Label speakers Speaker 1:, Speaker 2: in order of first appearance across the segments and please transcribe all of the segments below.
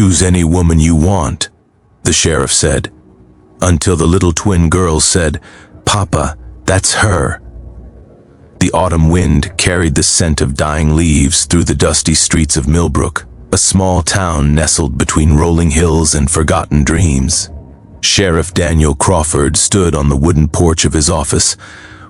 Speaker 1: "Choose any woman you want," the sheriff said, until the little twin girls said, "Papa, that's her." The autumn wind carried the scent of dying leaves through the dusty streets of Millbrook, a small town nestled between rolling hills and forgotten dreams. Sheriff Daniel Crawford stood on the wooden porch of his office,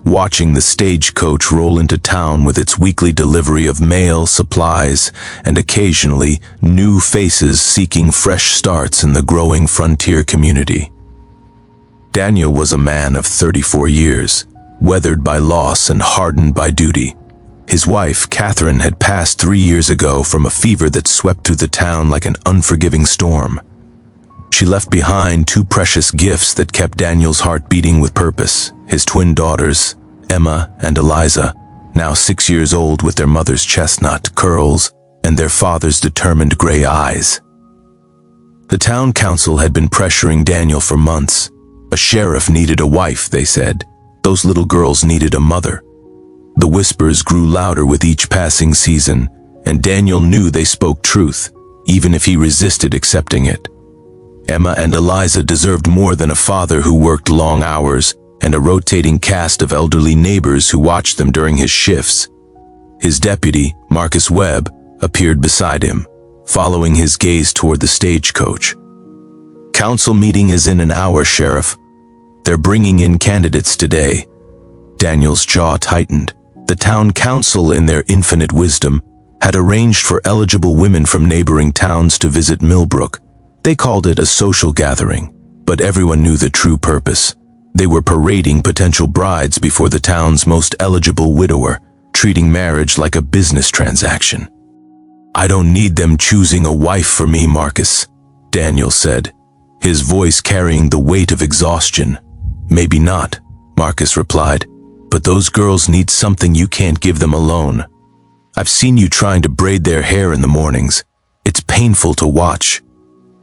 Speaker 1: watching the stagecoach roll into town with its weekly delivery of mail, supplies, and occasionally new faces seeking fresh starts in the growing frontier community. Daniel was a man of 34 years, weathered by loss and hardened by duty. His wife, Catherine, had passed 3 years ago from a fever that swept through the town like an unforgiving storm. She left behind 2 precious gifts that kept Daniel's heart beating with purpose: his twin daughters, Emma and Eliza, now 6 years old with their mother's chestnut curls and their father's determined gray eyes. The town council had been pressuring Daniel for months. A sheriff needed a wife, they said. Those little girls needed a mother. The whispers grew louder with each passing season, and Daniel knew they spoke truth, even if he resisted accepting it. Emma and Eliza deserved more than a father who worked long hours and a rotating cast of elderly neighbors who watched them during his shifts. His deputy, Marcus Webb, appeared beside him, following his gaze toward the stagecoach. "Council meeting is in an hour, Sheriff. They're bringing in candidates today." Daniel's jaw tightened. The town council, in their infinite wisdom, had arranged for eligible women from neighboring towns to visit Millbrook. They called it a social gathering, but everyone knew the true purpose. They were parading potential brides before the town's most eligible widower, treating marriage like a business transaction. "I don't need them choosing a wife for me, Marcus," Daniel said, his voice carrying the weight of exhaustion. "Maybe not," Marcus replied, "but those girls need something you can't give them alone. I've seen you trying to braid their hair in the mornings. It's painful to watch."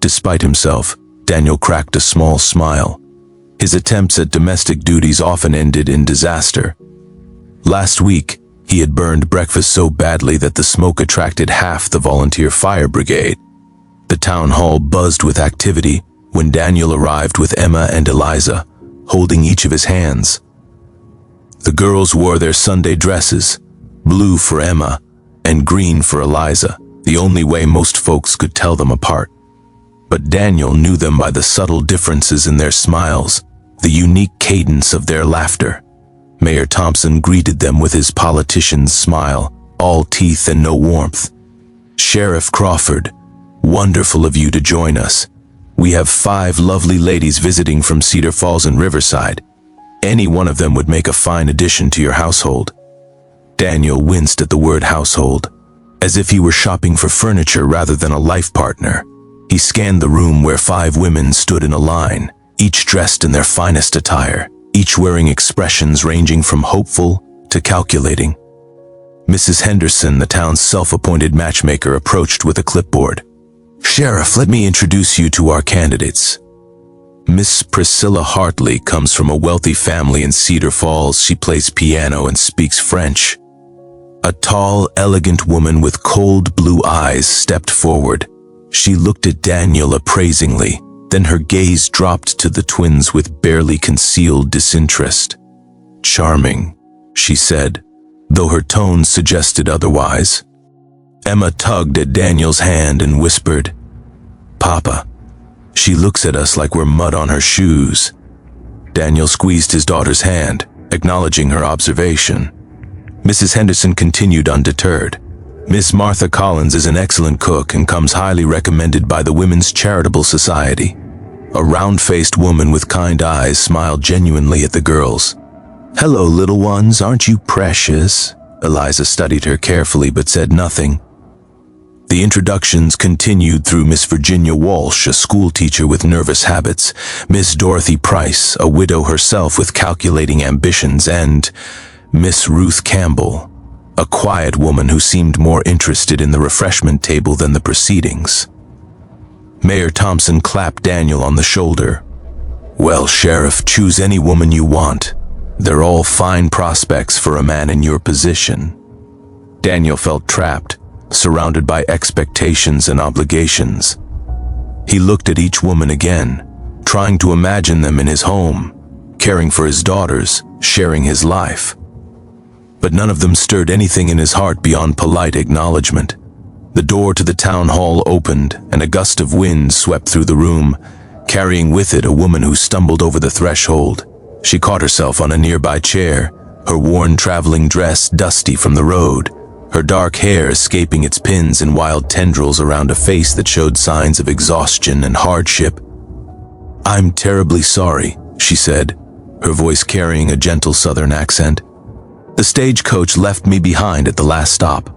Speaker 1: Despite himself, Daniel cracked a small smile. His attempts at domestic duties often ended in disaster. Last week, he had burned breakfast so badly that the smoke attracted half the volunteer fire brigade. The town hall buzzed with activity when Daniel arrived with Emma and Eliza, holding each of his hands. The girls wore their Sunday dresses, blue for Emma and green for Eliza, the only way most folks could tell them apart. But Daniel knew them by the subtle differences in their smiles, the unique cadence of their laughter. Mayor Thompson greeted them with his politician's smile, all teeth and no warmth. "Sheriff Crawford, wonderful of you to join us. We have 5 lovely ladies visiting from Cedar Falls and Riverside. Any one of them would make a fine addition to your household." Daniel winced at the word household, as if he were shopping for furniture rather than a life partner. He scanned the room where 5 women stood in a line, each dressed in their finest attire, each wearing expressions ranging from hopeful to calculating. Mrs. Henderson, the town's self-appointed matchmaker, approached with a clipboard. "Sheriff, let me introduce you to our candidates. Miss Priscilla Hartley comes from a wealthy family in Cedar Falls. She plays piano and speaks French." A tall, elegant woman with cold blue eyes stepped forward. She looked at Daniel appraisingly, then her gaze dropped to the twins with barely concealed disinterest. "Charming," she said, though her tone suggested otherwise. Emma tugged at Daniel's hand and whispered, "Papa, she looks at us like we're mud on her shoes." Daniel squeezed his daughter's hand, acknowledging her observation. Mrs. Henderson continued undeterred. "Miss Martha Collins is an excellent cook and comes highly recommended by the Women's Charitable Society." A round-faced woman with kind eyes smiled genuinely at the girls. "Hello, little ones, aren't you precious?" Eliza studied her carefully but said nothing. The introductions continued through Miss Virginia Walsh, a schoolteacher with nervous habits, Miss Dorothy Price, a widow herself with calculating ambitions, and Miss Ruth Campbell, a quiet woman who seemed more interested in the refreshment table than the proceedings. Mayor Thompson clapped Daniel on the shoulder. "Well, Sheriff, choose any woman you want. They're all fine prospects for a man in your position." Daniel felt trapped, surrounded by expectations and obligations. He looked at each woman again, trying to imagine them in his home, caring for his daughters, sharing his life. But none of them stirred anything in his heart beyond polite acknowledgement. The door to the town hall opened, and a gust of wind swept through the room, carrying with it a woman who stumbled over the threshold. She caught herself on a nearby chair, her worn traveling dress dusty from the road, her dark hair escaping its pins in wild tendrils around a face that showed signs of exhaustion and hardship. "I'm terribly sorry," she said, her voice carrying a gentle southern accent. "The stagecoach left me behind at the last stop.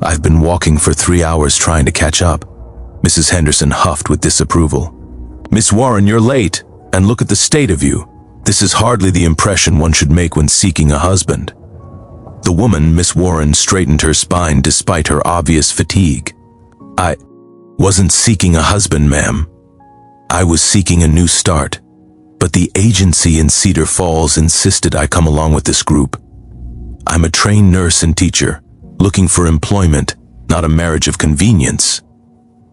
Speaker 1: I've been walking for 3 hours trying to catch up." Mrs. Henderson huffed with disapproval. "Miss Warren, you're late, and look at the state of you. This is hardly the impression one should make when seeking a husband." The woman, Miss Warren, straightened her spine despite her obvious fatigue. "I wasn't seeking a husband, ma'am. I was seeking a new start, but the agency in Cedar Falls insisted I come along with this group. I'm a trained nurse and teacher, looking for employment, not a marriage of convenience."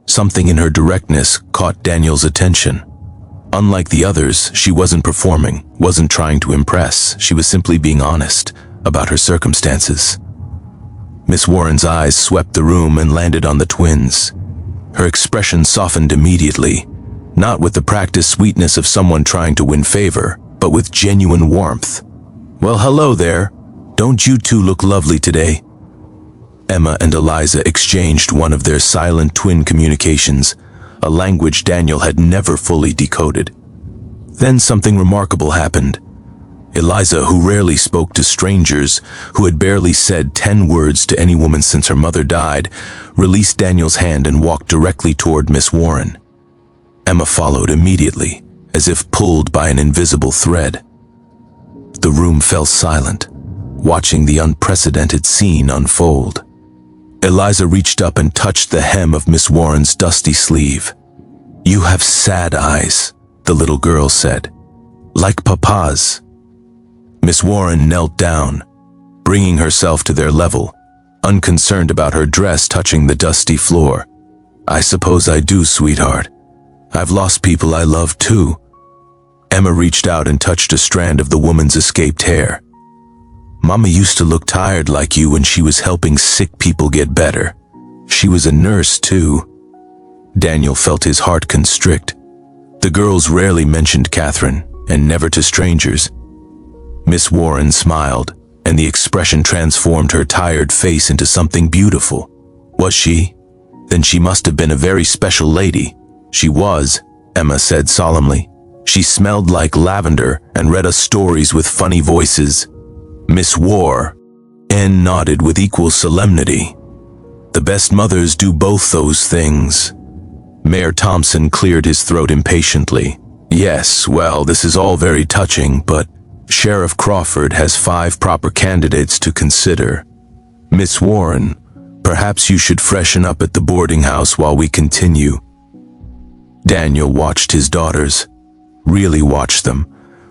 Speaker 1: Something in her directness caught Daniel's attention. Unlike the others, she wasn't performing, wasn't trying to impress. She was simply being honest about her circumstances. Miss Warren's eyes swept the room and landed on the twins. Her expression softened immediately, not with the practiced sweetness of someone trying to win favor, but with genuine warmth. "Well, hello there. Don't you two look lovely today?" Emma and Eliza exchanged one of their silent twin communications, a language Daniel had never fully decoded. Then something remarkable happened. Eliza, who rarely spoke to strangers, who had barely said 10 words to any woman since her mother died, released Daniel's hand and walked directly toward Miss Warren. Emma followed immediately, as if pulled by an invisible thread. The room fell silent, watching the unprecedented scene unfold. Eliza reached up and touched the hem of Miss Warren's dusty sleeve. "You have sad eyes," the little girl said. "Like Papa's." Miss Warren knelt down, bringing herself to their level, unconcerned about her dress touching the dusty floor. "I suppose I do, sweetheart. I've lost people I love too." Emma reached out and touched a strand of the woman's escaped hair. "Mama used to look tired like you when she was helping sick people get better. She was a nurse too." Daniel felt his heart constrict. The girls rarely mentioned Catherine, and never to strangers. Miss Warren smiled, and the expression transformed her tired face into something beautiful. Was she? Then she must have been a very special lady. She was, Emma said solemnly. She smelled like lavender and read us stories with funny voices. Miss Warren nodded with equal solemnity. "The best mothers do both those things." Mayor Thompson cleared his throat impatiently. "Yes, well, this is all very touching, but Sheriff Crawford has 5 proper candidates to consider. Miss Warren, perhaps you should freshen up at the boarding house while we continue." Daniel watched his daughters, really watched them,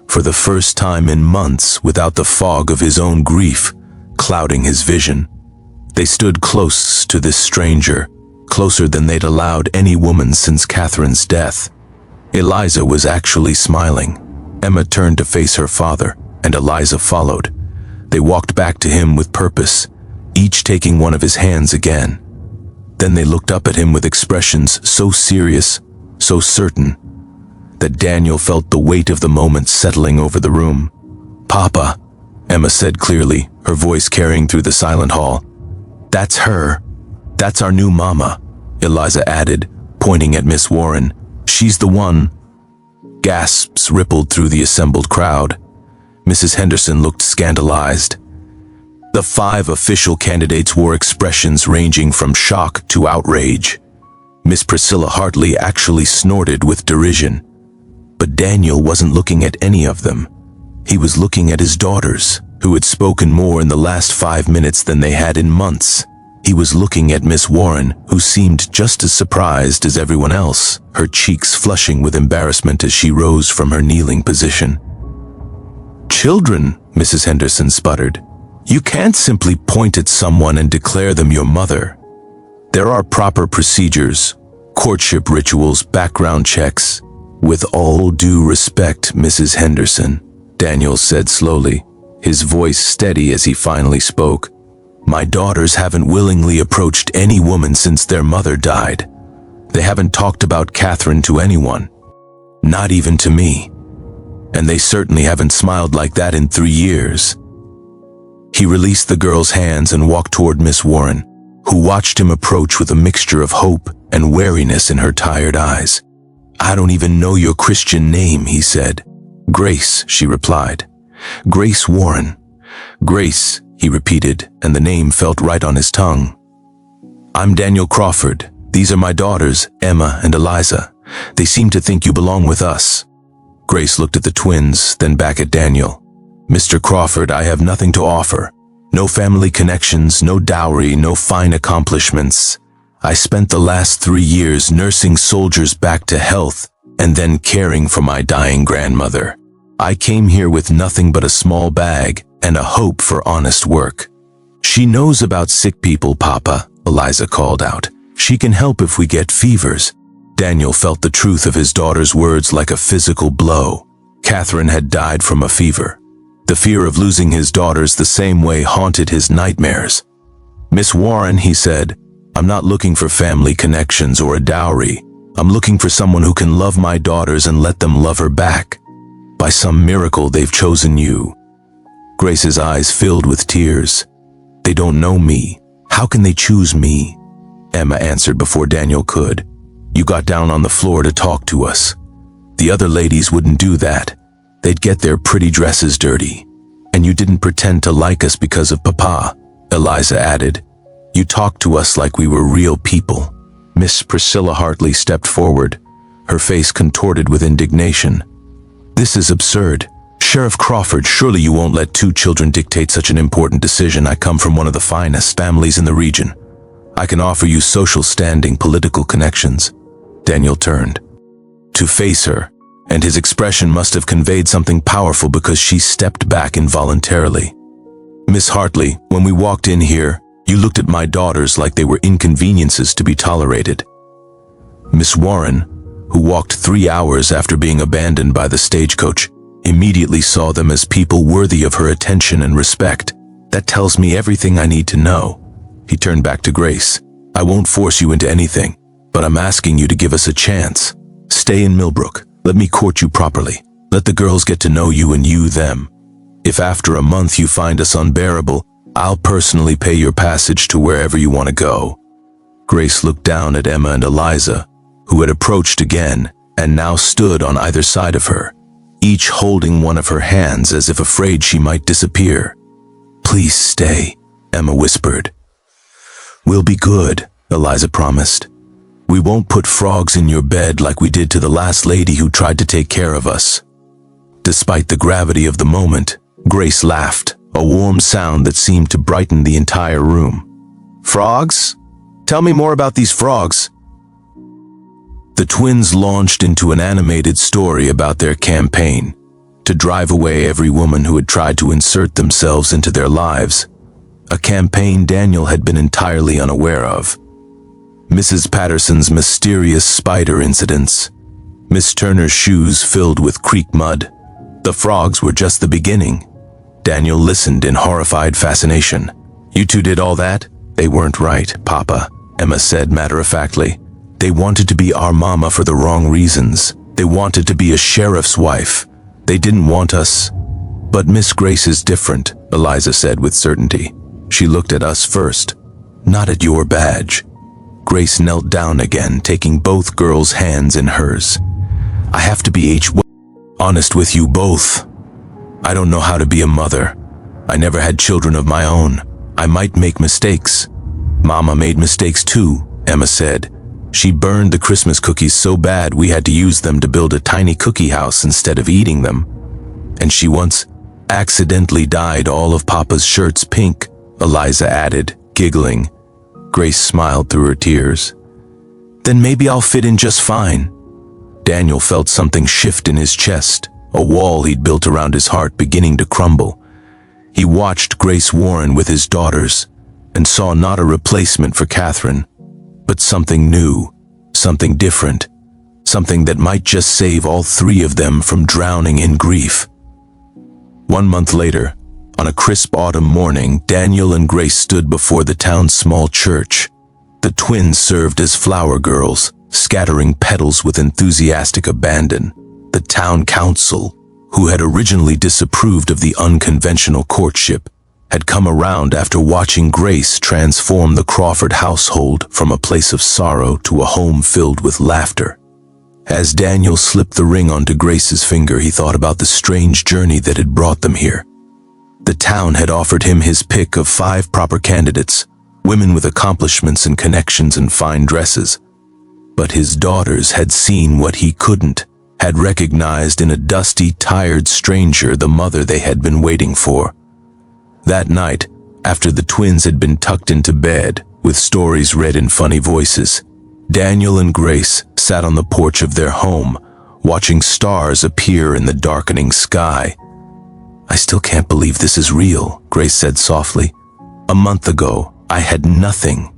Speaker 1: for the first time in months without the fog of his own grief clouding his vision. They stood close to this stranger, closer than they'd allowed any woman since Catherine's death. Eliza was actually smiling. Emma turned to face her father, and Eliza followed. They walked back to him with purpose, each taking one of his hands again. Then they looked up at him with expressions so serious, so certain, that Daniel felt the weight of the moment settling over the room. "Papa," Emma said clearly, her voice carrying through the silent hall. "That's her. That's our new mama," Eliza added, pointing at Miss Warren. "She's the one." Gasps rippled through the assembled crowd. Mrs. Henderson looked scandalized. The 5 official candidates wore expressions ranging from shock to outrage. Miss Priscilla Hartley actually snorted with derision. But Daniel wasn't looking at any of them. He was looking at his daughters, who had spoken more in the last 5 minutes than they had in months. He was looking at Miss Warren, who seemed just as surprised as everyone else, her cheeks flushing with embarrassment as she rose from her kneeling position. "Children," Mrs. Henderson sputtered, "you can't simply point at someone and declare them your mother. There are proper procedures. Courtship rituals, background checks. With all due respect, Mrs. Henderson, Daniel said slowly, his voice steady as he finally spoke. My daughters haven't willingly approached any woman since their mother died. They haven't talked about Catherine to anyone, not even to me. And they certainly haven't smiled like that in 3 years. He released the girl's hands and walked toward Miss Warren, who watched him approach with a mixture of hope and wariness in her tired eyes. I don't even know your Christian name, he said. Grace, she replied. Grace Warren. Grace, he repeated, and the name felt right on his tongue. I'm Daniel Crawford. These are my daughters, Emma and Eliza. They seem to think you belong with us. Grace looked at the twins, then back at Daniel. Mr. Crawford, I have nothing to offer. No family connections, no dowry, no fine accomplishments. I spent the last 3 years nursing soldiers back to health and then caring for my dying grandmother. I came here with nothing but a small bag and a hope for honest work. She knows about sick people, Papa, Eliza called out. She can help if we get fevers. Daniel felt the truth of his daughter's words like a physical blow. Catherine had died from a fever. The fear of losing his daughters the same way haunted his nightmares. Miss Warren, he said, I'm not looking for family connections or a dowry. I'm looking for someone who can love my daughters and let them love her back. By some miracle, they've chosen you. Grace's eyes filled with tears. They don't know me. How can they choose me? Emma answered before Daniel could. You got down on the floor to talk to us. The other ladies wouldn't do that. They'd get their pretty dresses dirty. And you didn't pretend to like us because of Papa, Eliza added. You talked to us like we were real people. Miss Priscilla Hartley stepped forward, her face contorted with indignation. This is absurd. Sheriff Crawford, surely you won't let 2 children dictate such an important decision. I come from one of the finest families in the region. I can offer you social standing, political connections. Daniel turned to face her, and his expression must have conveyed something powerful because she stepped back involuntarily. Miss Hartley, when we walked in here, you looked at my daughters like they were inconveniences to be tolerated. Miss Warren, who walked 3 hours after being abandoned by the stagecoach, immediately saw them as people worthy of her attention and respect. That tells me everything I need to know. He turned back to Grace. I won't force you into anything, but I'm asking you to give us a chance. Stay in Millbrook. Let me court you properly. Let the girls get to know you and you them. If after a month you find us unbearable, I'll personally pay your passage to wherever you want to go. Grace looked down at Emma and Eliza, who had approached again and now stood on either side of her, each holding one of her hands as if afraid she might disappear. Please stay, Emma whispered. We'll be good, Eliza promised. We won't put frogs in your bed like we did to the last lady who tried to take care of us. Despite the gravity of the moment, Grace laughed, a warm sound that seemed to brighten the entire room. Frogs? Tell me more about these frogs. The twins launched into an animated story about their campaign to drive away every woman who had tried to insert themselves into their lives, a campaign Daniel had been entirely unaware of. Mrs. Patterson's mysterious spider incidents, Miss Turner's shoes filled with creek mud. The frogs were just the beginning. Daniel listened in horrified fascination. You two did all that? They weren't right, Papa, Emma said matter-of-factly. They wanted to be our mama for the wrong reasons. They wanted to be a sheriff's wife. They didn't want us. But Miss Grace is different, Eliza said with certainty. She looked at us first, not at your badge. Grace knelt down again, taking both girls' hands in hers. I have to be honest with you both. I don't know how to be a mother. I never had children of my own. I might make mistakes. Mama made mistakes too, Emma said. She burned the Christmas cookies so bad we had to use them to build a tiny cookie house instead of eating them. And she once accidentally dyed all of Papa's shirts pink, Eliza added, giggling. Grace smiled through her tears. Then maybe I'll fit in just fine. Daniel felt something shift in his chest, a wall he'd built around his heart beginning to crumble. He watched Grace Warren with his daughters and saw not a replacement for Catherine, but something new, something different, something that might just save all three of them from drowning in grief. 1 month later, on a crisp autumn morning, Daniel and Grace stood before the town's small church. The twins served as flower girls, scattering petals with enthusiastic abandon. The town council, who had originally disapproved of the unconventional courtship, had come around after watching Grace transform the Crawford household from a place of sorrow to a home filled with laughter. As Daniel slipped the ring onto Grace's finger, he thought about the strange journey that had brought them here. The town had offered him his pick of 5 proper candidates, women with accomplishments and connections and fine dresses. But his daughters had seen what he couldn't, had recognized in a dusty, tired stranger the mother they had been waiting for. That night, after the twins had been tucked into bed, with stories read in funny voices, Daniel and Grace sat on the porch of their home, watching stars appear in the darkening sky. "I still can't believe this is real," Grace said softly. "A month ago, I had nothing.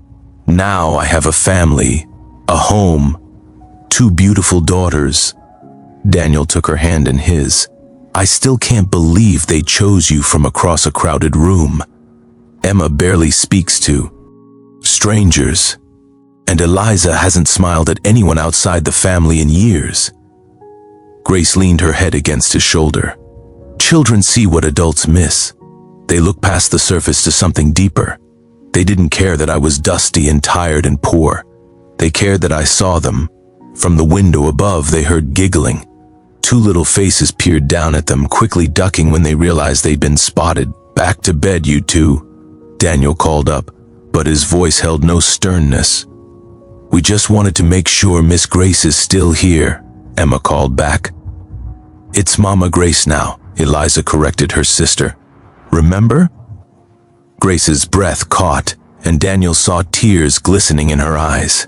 Speaker 1: Now I have a family, a home, 2 beautiful daughters." Daniel took her hand in his. "I still can't believe they chose you from across a crowded room. Emma barely speaks to strangers, and Eliza hasn't smiled at anyone outside the family in years." Grace leaned her head against his shoulder. "Children see what adults miss. They look past the surface to something deeper. They didn't care that I was dusty and tired and poor. They cared that I saw them. From the window above, they heard giggling. 2 little faces peered down at them, quickly ducking when they realized they'd been spotted. "Back to bed, you 2, Daniel called up, but his voice held no sternness. "We just wanted to make sure Miss Grace is still here," Emma called back. "It's Mama Grace now," Eliza corrected her sister. "Remember?" Grace's breath caught, and Daniel saw tears glistening in her eyes.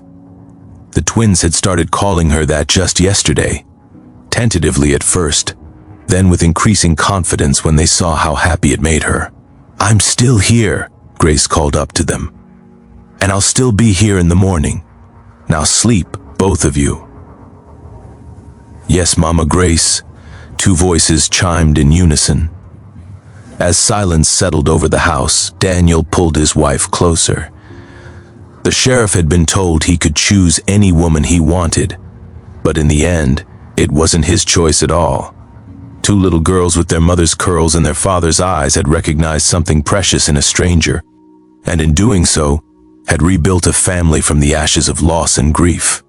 Speaker 1: The twins had started calling her that just yesterday, tentatively at first, then with increasing confidence when they saw how happy it made her. "I'm still here," Grace called up to them. "And I'll still be here in the morning. Now sleep, both of you." "Yes, Mama Grace," 2 voices chimed in unison. As silence settled over the house, Daniel pulled his wife closer. The sheriff had been told he could choose any woman he wanted, but in the end, it wasn't his choice at all. 2 little girls with their mother's curls and their father's eyes had recognized something precious in a stranger, and in doing so, had rebuilt a family from the ashes of loss and grief.